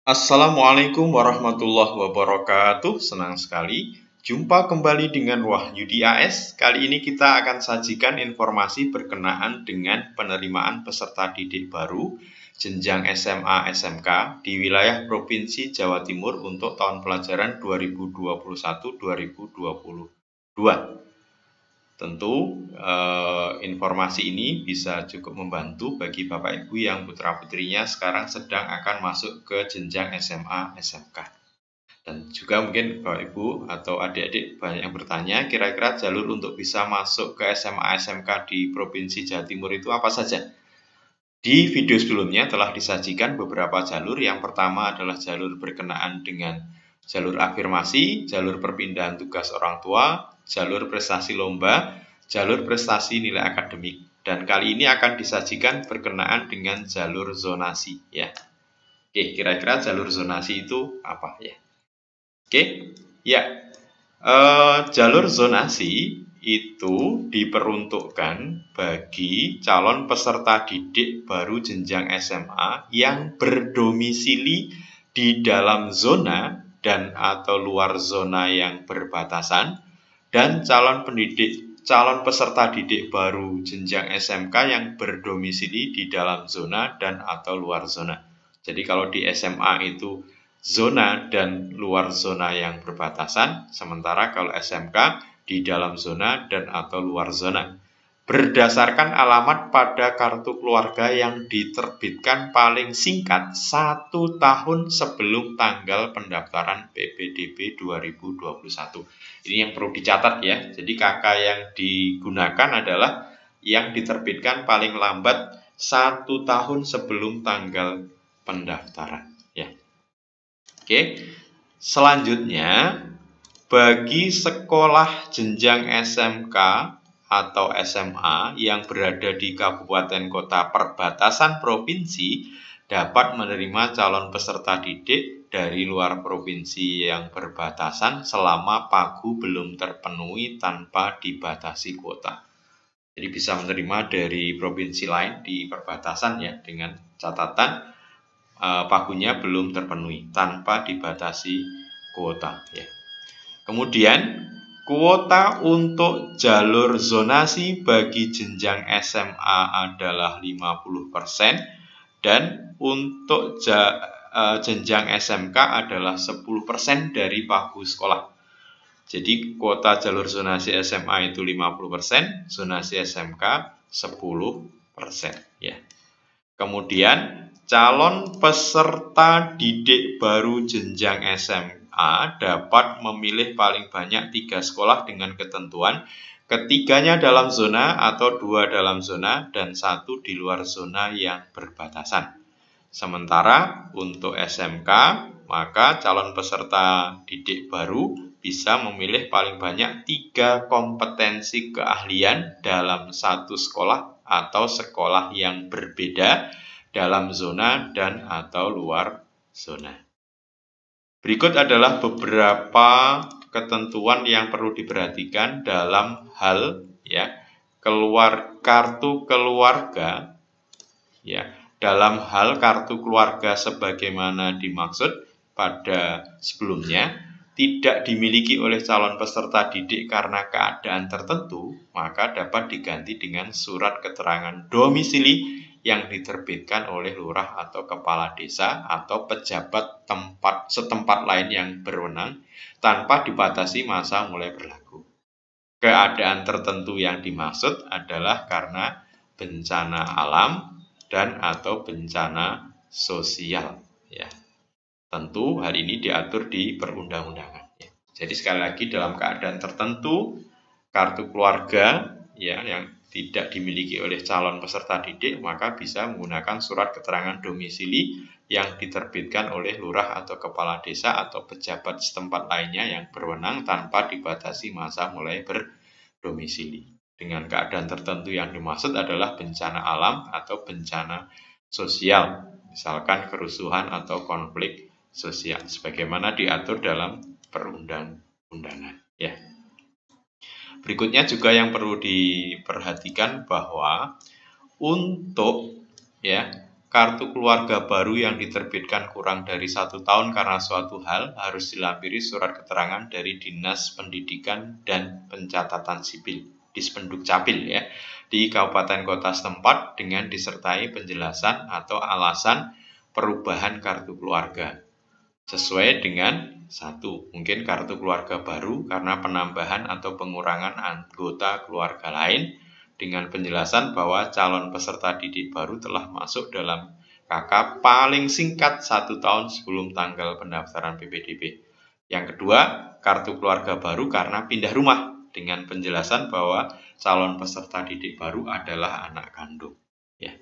Assalamualaikum warahmatullahi wabarakatuh. Senang sekali jumpa kembali dengan Wahyu di AS. Kali ini kita akan sajikan informasi berkenaan dengan penerimaan peserta didik baru jenjang SMA SMK di wilayah Provinsi Jawa Timur untuk tahun pelajaran 2021-2022. Tentu informasi ini bisa cukup membantu bagi Bapak Ibu yang putra-putrinya sekarang sedang akan masuk ke jenjang SMA SMK. Dan juga mungkin Bapak Ibu atau adik-adik banyak yang bertanya, kira-kira jalur untuk bisa masuk ke SMA SMK di Provinsi Jawa Timur itu apa saja? Di video sebelumnya telah disajikan beberapa jalur. Yang pertama adalah jalur berkenaan dengan jalur afirmasi, jalur perpindahan tugas orang tua, jalur prestasi lomba, jalur prestasi nilai akademik. Dan kali ini akan disajikan berkenaan dengan jalur zonasi ya. Oke, kira-kira jalur zonasi itu apa ya? Oke, ya. Jalur zonasi itu diperuntukkan bagi calon peserta didik baru jenjang SMA yang berdomisili di dalam zona dan atau luar zona yang berbatasan, dan calon peserta didik baru jenjang SMK yang berdomisili di dalam zona dan atau luar zona. Jadi kalau di SMA itu zona dan luar zona yang berbatasan, sementara kalau SMK di dalam zona dan atau luar zona. Berdasarkan alamat pada kartu keluarga yang diterbitkan paling singkat 1 tahun sebelum tanggal pendaftaran PPDB 2021. Ini yang perlu dicatat ya. Jadi KK yang digunakan adalah yang diterbitkan paling lambat 1 tahun sebelum tanggal pendaftaran ya. Oke, selanjutnya bagi sekolah jenjang SMK atau SMA yang berada di kabupaten kota perbatasan provinsi dapat menerima calon peserta didik dari luar provinsi yang berbatasan selama pagu belum terpenuhi tanpa dibatasi kuota. Jadi bisa menerima dari provinsi lain di perbatasan ya, dengan catatan pagunya belum terpenuhi tanpa dibatasi kuota ya. Kemudian kuota untuk jalur zonasi bagi jenjang SMA adalah 50% dan untuk jenjang SMK adalah 10% dari pagu sekolah. Jadi kuota jalur zonasi SMA itu 50%, zonasi SMK 10% ya. Kemudian calon peserta didik baru jenjang SMA dapat memilih paling banyak 3 sekolah dengan ketentuan ketiganya dalam zona atau 2 dalam zona dan 1 di luar zona yang berbatasan. Sementara untuk SMK, maka calon peserta didik baru bisa memilih paling banyak 3 kompetensi keahlian dalam 1 sekolah atau sekolah yang berbeda dalam zona dan atau luar zona. Berikut adalah beberapa ketentuan yang perlu diperhatikan dalam hal ya kartu keluarga ya. Dalam hal kartu keluarga sebagaimana dimaksud pada sebelumnya, tidak dimiliki oleh calon peserta didik karena keadaan tertentu, maka dapat diganti dengan surat keterangan domisili yang diterbitkan oleh lurah atau kepala desa atau pejabat setempat lain yang berwenang tanpa dibatasi masa mulai berlaku. Keadaan tertentu yang dimaksud adalah karena bencana alam dan atau bencana sosial ya. Tentu hal ini diatur di perundang-undangan ya. Jadi sekali lagi dalam keadaan tertentu kartu keluarga ya yang tidak dimiliki oleh calon peserta didik maka bisa menggunakan surat keterangan domisili yang diterbitkan oleh lurah atau kepala desa atau pejabat setempat lainnya yang berwenang tanpa dibatasi masa mulai berdomisili. Dengan keadaan tertentu yang dimaksud adalah bencana alam atau bencana sosial, misalkan kerusuhan atau konflik sosial, sebagaimana diatur dalam perundang-undangan. Ya. Berikutnya juga yang perlu diperhatikan bahwa untuk ya kartu keluarga baru yang diterbitkan kurang dari 1 tahun karena suatu hal harus dilampiri surat keterangan dari Dinas Pendidikan dan Pencatatan Sipil, Dispenduk Capil ya, di kabupaten kota setempat dengan disertai penjelasan atau alasan perubahan kartu keluarga. Sesuai dengan 1. Mungkin kartu keluarga baru karena penambahan atau pengurangan anggota keluarga lain, dengan penjelasan bahwa calon peserta didik baru telah masuk dalam KK paling singkat 1 tahun sebelum tanggal pendaftaran PPDB. Yang kedua, kartu keluarga baru karena pindah rumah, dengan penjelasan bahwa calon peserta didik baru adalah anak kandung. Ya.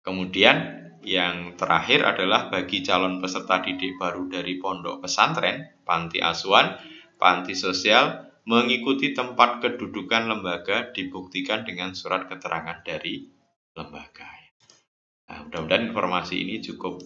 Kemudian yang terakhir adalah bagi calon peserta didik baru dari pondok pesantren, panti asuhan, panti sosial, mengikuti tempat kedudukan lembaga dibuktikan dengan surat keterangan dari lembaga. Nah, mudah-mudahan informasi ini cukup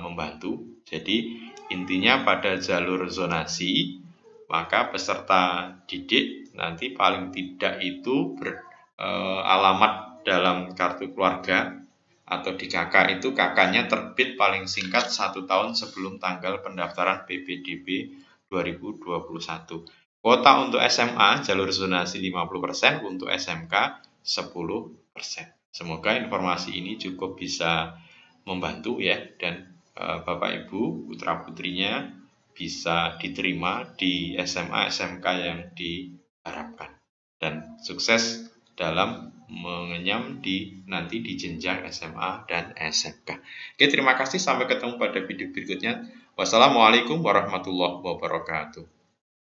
membantu. Jadi intinya pada jalur zonasi, maka peserta didik nanti paling tidak itu beralamat dalam kartu keluarga atau di KK itu KK-nya terbit paling singkat 1 tahun sebelum tanggal pendaftaran PPDB 2021. Kuota untuk SMA jalur zonasi 50%, untuk SMK 10%. Semoga informasi ini cukup bisa membantu ya, dan Bapak Ibu putra putrinya bisa diterima di SMA SMK yang diharapkan, dan sukses dalam mengenyam nanti di jenjang SMA dan SMK. Oke, terima kasih, sampai ketemu pada video berikutnya. Wassalamualaikum warahmatullahi wabarakatuh.